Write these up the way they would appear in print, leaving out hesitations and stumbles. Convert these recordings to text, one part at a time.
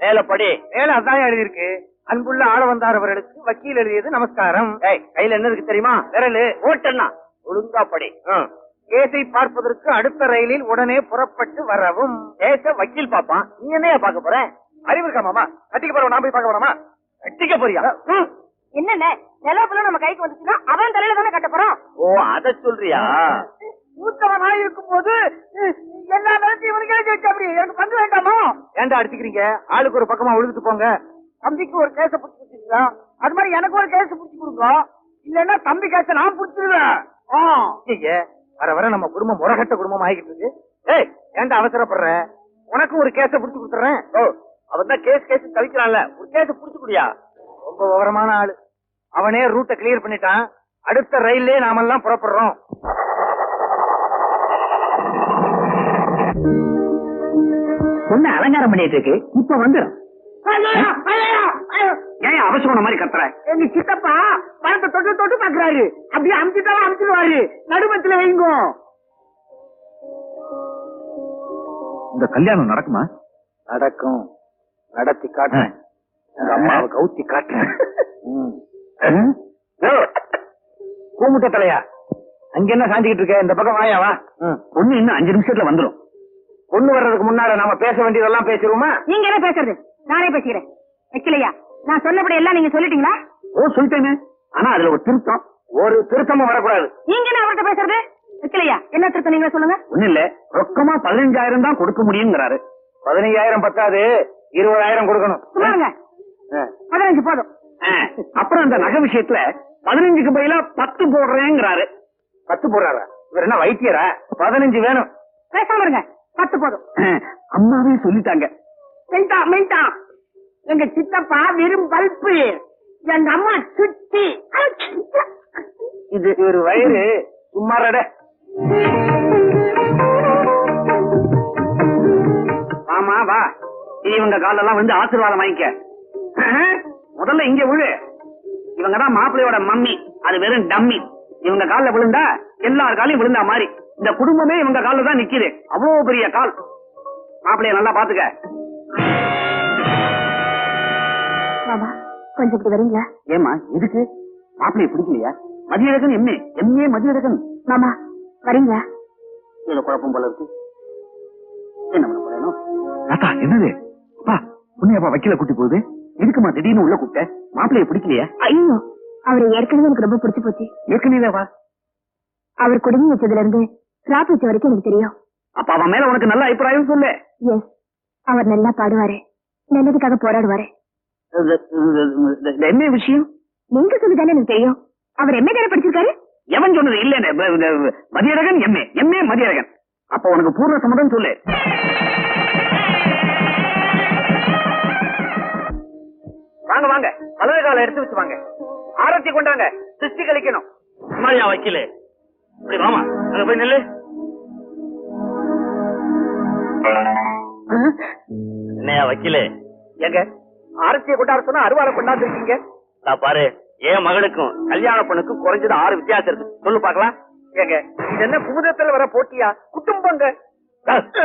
மேலப்படி. மேல அதான் எழுதியிருக்கு. அன்புள்ள ஆள வந்தார் அவர்களுக்கு வக்கீல் எழுதியது நமஸ்காரம். கையில என்ன இருக்கு தெரியுமா? விரலு. ஓட்டண்ணா ஒழுங்கா படி. கேஸை பார்ப்பதற்கு அடுத்த ரயிலில் உடனே புறப்பட்டு வரவும். கேஸ வக்கீல் பாப்பான், நீ என்னையா பார்க்க போற? அறிவு இருக்கா மாமா? கட்டிக்க போறோம், நான் போய் பார்க்க போறோமா? கட்டிக்க போறியா? என்னென்ன நிலப்புல நம்ம கைக்கு வந்துச்சுன்னா அவன் தலையில தானே கட்ட போறோம். ஓ, அத சொல்றியா? மூத்தவனா இருக்கும் போது எல்லா நேரத்தையும் இவனுக்கு எழுதி வச்சா அப்படி எனக்கு பங்கு வேண்டாமா? ஏன்டா அடிச்சுக்கிறீங்க? ஆளுக்கு ஒரு பக்கமா உழுதுட்டு போங்க. தம்பிக்கு ஒரு கேஸ புடிச்சு கொடுத்தீங்களா, அது மாதிரி எனக்கு ஒரு கேஸ் புடிச்சு கொடுங்க. இல்லன்னா தம்பி கேஸ நான் புடிச்சிருவேன். வர வர நம்ம குடும்பம் முறகட்ட குடும்பம் ஆகிட்டு இருக்கு. ஏன்டா அவசரப்படுற? உனக்கும் ஒரு கேஸ புடிச்சு கொடுத்துறேன். அவன் தான் கேஸ் தவிக்கிறான்ல, ஒரு கேஸ புடிச்சு குடியா. ரொம்ப விவரமான ஆளு. அவனே ரூட்டை கிளியர் பண்ணிட்டான். அடுத்த ரயிலே நாமெல்லாம் புறப்படுறோம். பொண்ணு அலங்காரம் பண்ணிட்டு இருக்கு, இப்ப வந்துடும். ஏன் அவசரம் மாதிரி கத்துற? எங்க சித்தப்பா பணத்தை தொட்டு தொட்டு பாக்குறாரு. அப்படியே அமுச்சுட்டாலும் அமுச்சுடுவாரு. நடுமத்துல வைங்கோ. இந்த கல்யாணம் நடக்குமா? நடக்கும். நடத்தி காட்டுறேன். அம்மாவை கவுத்தி காட்டுறேன். கூமுட்ட தலையா, அங்க என்ன சாஞ்சிக்கிட்டு இருக்க? இந்த பக்கம் வாயாவா. பொண்ணு இன்னும் 5 நிமிஷத்துல வந்துடும். பொண்ணு வர்றதுக்கு முன்னால நாம பேச வேண்டியதெல்லாம் பேசிடுவோமா? நீங்க என்ன பேசுறது? நானே பேசிக்கிறேன். வைக்கலையா, நான் சொன்னபடி எல்லாம் நீங்க சொல்லிட்டீங்களா? ஓ, சொல்லிட்டேன்னு. ஆனா அதுல ஒரு திருத்தம். ஒரு திருத்தமும் வரக்கூடாது. நீங்க என்ன அவர்கிட்ட பேசுறது? வைக்கலையா, என்ன திருத்தம் நீங்க சொல்லுங்க. ஒண்ணு இல்ல, ரொக்கமா 15,000 தான் கொடுக்க முடியுங்கிறாரு. 15,000 பத்தாது, 20,000 கொடுக்கணும். சொல்லுங்க. 15 போதும். அப்புறம் அந்த நகை விஷயத்துல 15க்கு பதிலா 10 போடுறேங்கிறாரு. 10 போடுறாரா? இவர் என்ன வைத்தியரா? 15 வேணும். பேசாம இருங்க. 10 போதும். அம்மாவே சொல்லிட்டாங்க. எங்க சித்தப்பா வெறும் பல்பு, எங்க அம்மா சுத்தி. இது ஒரு வயிறு சும்மாறட. ஆமா வா, இவங்க காலெல்லாம் வந்து ஆசீர்வாதம் வாங்கிக்க. முதல்ல இங்க விழு. இவங்கதான் மாப்பிள்ளையோட மம்மி, அது வெறும் டம்மி. இவங்க கால்ல விழுந்தா எல்லார் காலையும் விழுந்தா மாதிரி இந்த குடும்பமே இவங்க கால்ல தான் நிக்குது. அவ்வளவு பெரிய கால். மாப்பிள்ளைய நல்லா பாத்துக்க. மாமா, கொஞ்சம் இப்படி வரீங்களா? ஏமா, எதுக்கு? மாப்பிள்ளைய பிடிக்கலையா? மதியழகன் எம்ஏ மதியழகன். மாமா, வரீங்களா? ஏதோ குழப்பம் போல இருக்கு. என்ன பண்ண போறேனும்? என்னது? அப்பா, புண்ணியப்பா வக்கீல கூட்டி போகுது. எதுக்குமா திடீர்னு உள்ள கூப்பிட்ட? மாப்பிள்ளைய பிடிக்கலையா? ஐயோ, அவரை ஏற்கனவே எனக்கு ரொம்ப பிடிச்சு போச்சு. ஏற்கனவே வா. அவர் குடும்பம் வச்சதுல இருந்து ராத் வச்ச வரைக்கும் எனக்கு தெரியும். அப்ப அவன் மேல உனக்கு நல்ல அபிப்பிராயம் சொல்லு. எஸ், அவர் நல்லா பாடுவாரு, நல்லதுக்காக போராடுவாரு. என்ன விஷயம்? நீங்க சொல்லிதானே எனக்கு தெரியும். அவர் எம்ஏ தானே படிச்சிருக்காரு. எவன் சொன்னது? இல்ல, மதியழகன் எம்ஏ மதியழகன். அப்ப உனக்கு பூர்ண சம்மதம் சொல்லு. வாங்க வாங்க, வலது கால எடுத்து வச்சு வாங்க. ஆரத்தி கொண்டாங்க, திருஷ்டி கழிக்கணும். சுமாரியா வக்கீலு, இப்படி வாமா, அங்க போய் நில்லு. என்னையா வக்கீலு? எங்க ஆரத்தியை கொண்டாட சொன்னா அருவாளை கொண்டாந்து இருக்கீங்க. பாரு, என் மகளுக்கும் கல்யாண பொண்ணுக்கும் குறைஞ்சது 6 வித்தியாசம் இருக்கு. சொல்லு பாக்கலாம். ஏங்க, இது என்ன குமுதத்துல வர போட்டியா? குடும்பங்க.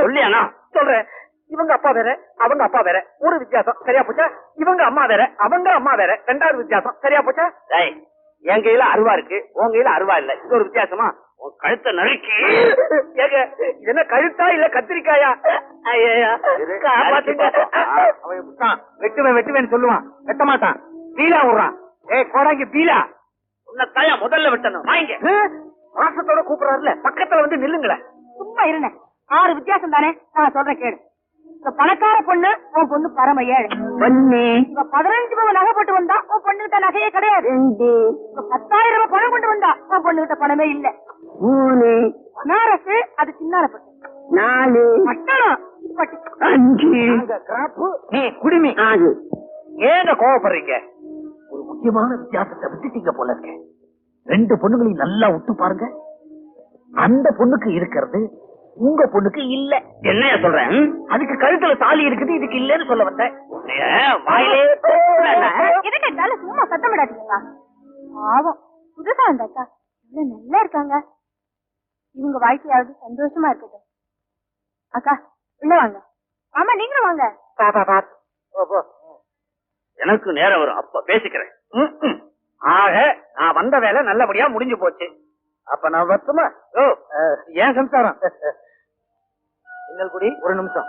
சொல்லியானா? சொல்றேன். இவங்க அப்பா வேற, அவங்க அப்பா வேற, ஒரு வித்தியாசம். சரியா போச்சா? இவங்க அம்மா வேற, அவங்க அம்மா வேற, 2வது வித்தியாசம். சரியா போச்சா? என் கையில அருவா இருக்கு, உன் கையில அருவா இல்ல. இது ஒரு வித்தியாசமா? உன் கழுத்தை நறுக்கி. ஏங்க, இது என்ன கழுத்தா இல்ல கத்திரிக்காயா? வெட்டுவேன் வெட்டுவேன்னு சொல்லுவான், வெட்ட மாட்டான். பீலா விடுறான். கோடாங்கி பீலா, உன்னை தாயா முதல்ல வெட்டணும். வாங்க. மாசத்தோட கூப்பிடறாருல, பக்கத்துல வந்து நில்லுங்களேன். சும்மா இருங்க. 6 வித்தியாசம் தானே. நான் சொல்றேன் கேடு. இப்ப பணக்கார பொண்ணு, உன் பொண்ணு பரம ஏழை. இப்ப 15 ரூபாய் நகை போட்டு வந்தா உன் பொண்ணு கிட்ட நகையே கிடையாது. இப்ப 10,000 ரூபாய் பணம் கொண்டு வந்தா உன் பொண்ணு கிட்ட பணமே இல்ல. 3 பனாரசு, அது சின்னாரப்பட்டு. 4 பட்டணம், 5 கிராப்பு, நீ குடிமி. ஏங்க கோவப்படுறீங்க? ஒரு முக்கியமான வித்தியாசத்தை விட்டுட்டீங்க போல இருக்க. 2 பொண்ணுங்களையும் நல்லா விட்டு பாருங்க. அந்த பொண்ணுக்கு இருக்கிறது உங்க பொண்ணுக்கு இல்ல. என்னையா சொல்றேன்? அதுக்கு கழுத்துல தாலி இருக்குது, இதுக்கு இல்லன்னு சொல்ல வந்தேன். வாயிலே எதை கேட்டாலும் சும்மா சத்தம் விடாதீங்கப்பா. பாவம், புதுசா அந்த அக்கா இவ்வளவு நல்லா இருக்காங்க. இவங்க வாழ்க்கையாவது சந்தோஷமா இருக்கட்டும். அக்கா, உள்ள வாங்க. ஆமா, நீங்களும் வாங்க. எனக்கு நேரம் வரும், அப்ப பேசிக்கிறேன். ஆக நான் வந்த வேலை நல்லபடியா முடிஞ்சு போச்சு. அப்ப நான் வரட்டுமா? ஓ, ஏன் சம்சாரம்? இன்னல் குடி, ஒரு நிமிஷம்.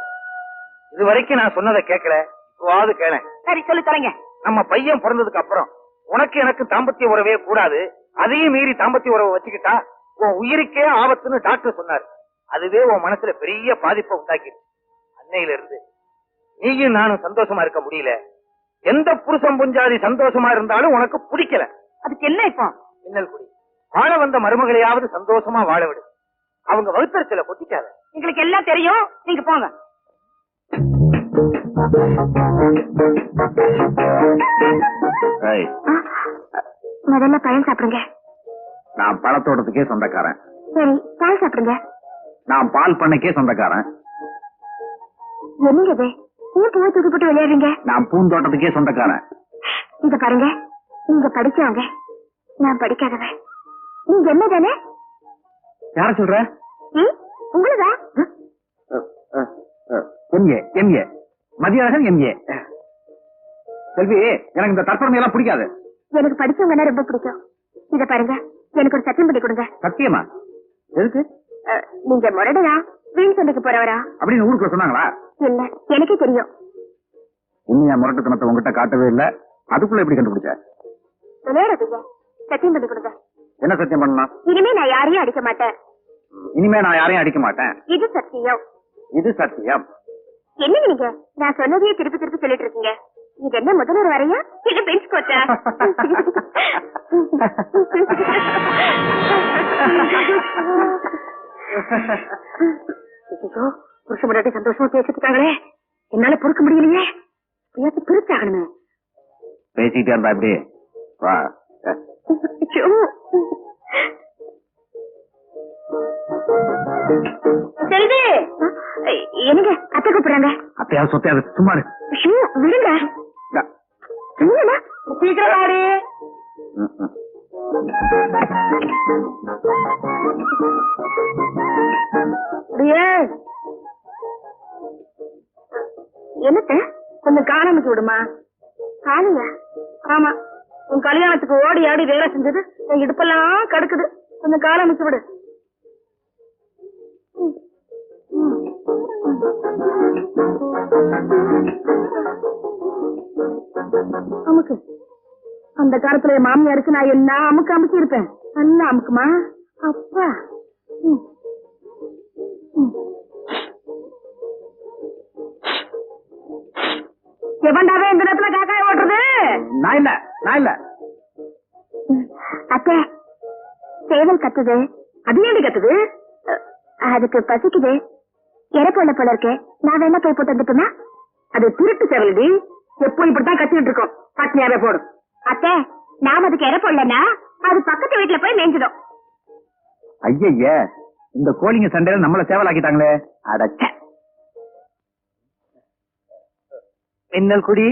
இது வரைக்கும் நான் சொன்னதை கேட்கல, இப்பவாவது கேளேன். சரி சொல்லி தரங்க. நம்ம பையன் பிறந்ததுக்கு அப்புறம் உனக்கு எனக்கு தாம்பத்திய உறவே கூடாது, அதையும் மீறி தாம்பத்திய உறவை வச்சுக்கிட்டா உன் உயிருக்கே ஆபத்துன்னு டாக்டர் சொன்னார். அதுவே உன் மனசுல பெரிய பாதிப்பை உண்டாக்கிடுச்சு. அன்னையில இருந்து நீயும் நானும் சந்தோஷமா இருக்க முடியல. எந்த புருஷன் புஞ்சாதி சந்தோஷமா இருந்தாலும் உனக்கு பிடிக்கல. அதுக்கு என்ன இப்போ? இன்னல் குடி, வாழ வந்த மருமகளையாவது சந்தோஷமா வாழ விடு. அவங்க வகுத்தறிச்சல கொட்டிக்காத. எங்களுக்கு எல்லாம் தெரியும், நீங்க போங்க. முதல்ல பழம் சாப்பிடுங்க. நான் பழத்தோட்டத்துக்கே சொந்தக்காரன். சரி, பால் சாப்பிடுங்க. நான் பால் பண்ணைக்கே சொந்தக்காரன். என்னங்க இது? ஏன் பூவை தூக்கி போட்டு விளையாடுறீங்க? நான் பூந்தோட்டத்துக்கே சொந்தக்காரன். இத பாருங்க, நீங்க படிச்சவங்க, நான் படிக்காதவன். நீங்க என்ன தானே? யார சொல்ற? உங்களுதான். MA MA Mathiyazhagan MA. Selvi, எனக்கு இந்த தற்பரமை எல்லாம் பிடிக்காது. எனக்கு படிச்சவங்கன்னா ரொம்ப பிடிக்கும். இத பாருங்க, எனக்கு ஒரு சத்தியம் பண்ணி கொடுங்க. சத்தியமா? எதுக்கு? நீங்க முரடரா, வீண் சண்டைக்கு போறவரா அப்படின்னு ஊருக்குள்ள சொன்னாங்களா? இல்ல, எனக்கே தெரியும். இன்னும் என் முரட்டுத்தனத்தை உங்ககிட்ட காட்டவே இல்ல, அதுக்குள்ள எப்படி கண்டுபிடிச்ச? விளையாடாதீங்க, சத்தியம் பண்ணி கொடுங்க. என்ன சத்தியம் பண்ணலாம்? இனிமே நான் யாரையும் அடிக்க மாட்டேன். இனிமே நான் யாரையும் அடிக்க மாட்டேன். இது சத்தியம். இது சத்தியம். என்னங்க நீங்க நான் சொன்னதையே திருப்பி திருப்பி சொல்லிட்டு இருக்கீங்க. இது என்ன முதல்வர் வரையா இல்ல பெஞ்ச் கோட்டா? புருஷ முன்னாடி சந்தோஷமா பேசிட்டாங்களே, என்னால பொறுக்க முடியலையே. பிரிச்சாகணுமே. பேசிக்கிட்டே இருந்தா எப்படி? வா. செல்வி, என்னங்க அத்தை கூப்பிடுறாங்க. அத்தையா சொத்தையாது, சும்மா இரு. விடுங்க. சீக்கிரம் ஆடு. என்னத்த கொஞ்சம் காணாமக்கு விடுமா? காணியா? ஆமா, உன் கல்யாணத்துக்கு ஓடி ஆடி வேலை செஞ்சது என் இடுப்பெல்லாம் கடுக்குது. கொஞ்சம் காணாமக்கு விடு. அமுக்கு. அந்த காலத்துல என் மாமியாருக்கு நான் என்ன அமுக்கு அமுக்கி இருப்பேன். நல்லா அமுக்குமா அப்பா. எவன்டாவே இந்த நேரத்துல காக்காய் ஓட்டுறது? நான் இல்ல, நான் இல்ல. அத்தை, சேவல் கத்துது. அது ஏன் கத்துது? அதுக்கு பசிக்குது. இறப்போல போல இருக்கு. நான் வேணா போய் போட்டு வந்துட்டுமா? அது திருட்டு சேவல்டி, எப்போ இப்படித்தான் கத்திட்டு இருக்கோம். பட்னியாவே போடும். அத்தை, நாம அதுக்கு இறப்போலன்னா அது பக்கத்து வீட்டுல போய் மேய்ஞ்சிடும். ஐய, இந்த கோழிங்க சண்டையில நம்மள சேவலாக்கிட்டாங்களே. அடச்ச. மின்னல் குடி,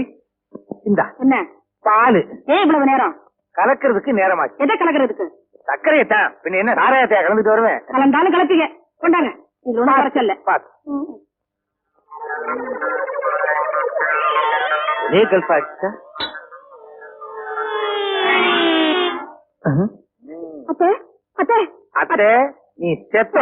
இந்தா என்ன பாலு. ஏன் இவ்வளவு நேரம்? கலக்கிறதுக்கு நேரமாச்சு. எதை கலக்கிறதுக்கு? சர்க்கரையத்தான். பின்ன என்ன சாராயத்தையா கலந்துட்டு வருவேன்? கலந்தாலும் கலப்பிங்க. கொண்டாங்க, இது ஒண்ணும் குறைச்சல்ல. பாத்து லீகல் பாக்ஸ். அத்தை, அத்தை, அத்தை, நீ செத்த.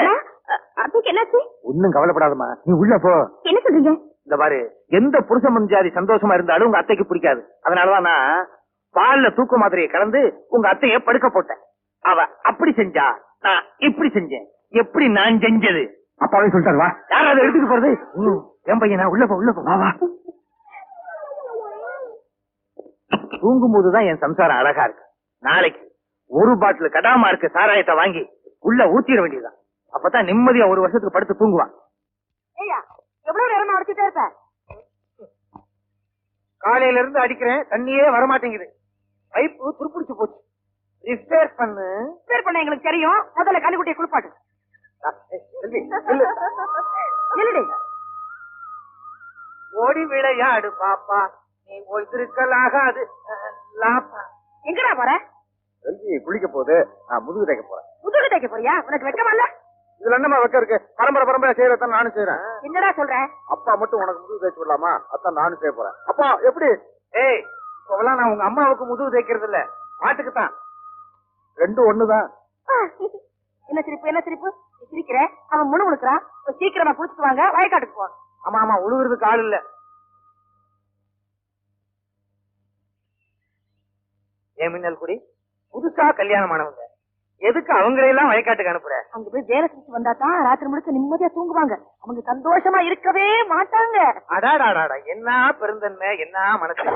அத்தைக்கு என்னாச்சு? ஒன்னும் கவலைப்படாதமா, நீ உள்ள போ. என்ன சொல்றீங்க? இந்த பாரு, எந்த புருஷ மஞ்சாதி சந்தோஷமா இருந்தாலும் உங்க அத்தைக்கு பிடிக்காது. அதனாலதான் நான் பால்ல தூக்க மாத்திரையை கலந்து உங்க அத்தைய படுக்க போட்டேன். அவ அப்படி செஞ்சா, நான் இப்படி செஞ்சேன். எப்படி நான் செஞ்சது? அப்பாவே சொல்லிட்டாரு. வா. யாராவது எடுத்துட்டு போறது? என் பையனா? உள்ள போ, உள்ள போ. வா வா. தூங்கும் போதுதான் என் சம்சாரம் அழகா இருக்கு. நாளைக்கு ஒரு பாட்டில் கடாமா இருக்கு சாராயத்தை வாங்கி உள்ள ஊத்திட வேண்டியதுதான். அப்பதான் நிம்மதியா ஒரு வருஷத்துக்கு படுத்து தூங்குவான். எவ்வளவு நேரம் அடிச்சுட்டே இருப்ப? காலையில இருந்து அடிக்கிறேன், தண்ணியே வரமாட்டேங்குது. பைப்பு துருப்பிடிச்சு போச்சு. ரிப்பேர் பண்ணு. ரிப்பேர் பண்ண எங்களுக்கு தெரியும். முதல்ல கண்ணுக்குட்டியை குளிப்பாட்டு. ஓடி விளையாடு பாப்பா, நீ ஓய்ந்திருக்கலாகாது. எங்கடா போற? குளிக்க போது முதுகு தைக்க போறேன். முதுகு தைக்க போறியா? உனக்கு வெக்கமா இல்ல? இதுல என்னமா வைக்க இருக்கு? பரம்பரை செய்யறதான் நானும் செய்யறேன். என்னடா சொல்ற? அப்பா மட்டும் உனக்கு முதுகு தேய்ச்சி விடலாமா? அதான் நானும் செய்ய போறேன். அப்பா எப்படி? ஏய், இப்பெல்லாம் நான் உங்க அம்மாவுக்கு முதுகு தேய்க்கிறது இல்ல, மாட்டுக்கு தான். ரெண்டும் ஒண்ணுதான். என்ன சிரிப்பு என்ன சிரிப்பு? நீ சிரிக்கிற, அவன் முழு முழுக்கிறான். சீக்கிரமா குளிச்சுட்டு வாங்க, வயக்காட்டுக்கு போ. ஆமா உழுவுறதுக்கு ஆள் இல்ல. ஏன் மின்னல் குடி புதுசா கல்யாணமானவங்க எதுக்கு அவங்களையெல்லாம் வயக்காட்டுக்கு அனுப்புற? அங்க போய் வேலை செஞ்சு வந்தா தான் ராத்திரி முழுக்க நிம்மதியா தூங்குவாங்க. அவங்க சந்தோஷமா இருக்கவே மாட்டாங்க. அடாடாடாடா, என்ன பெருந்தன்மை, என்ன மனசு.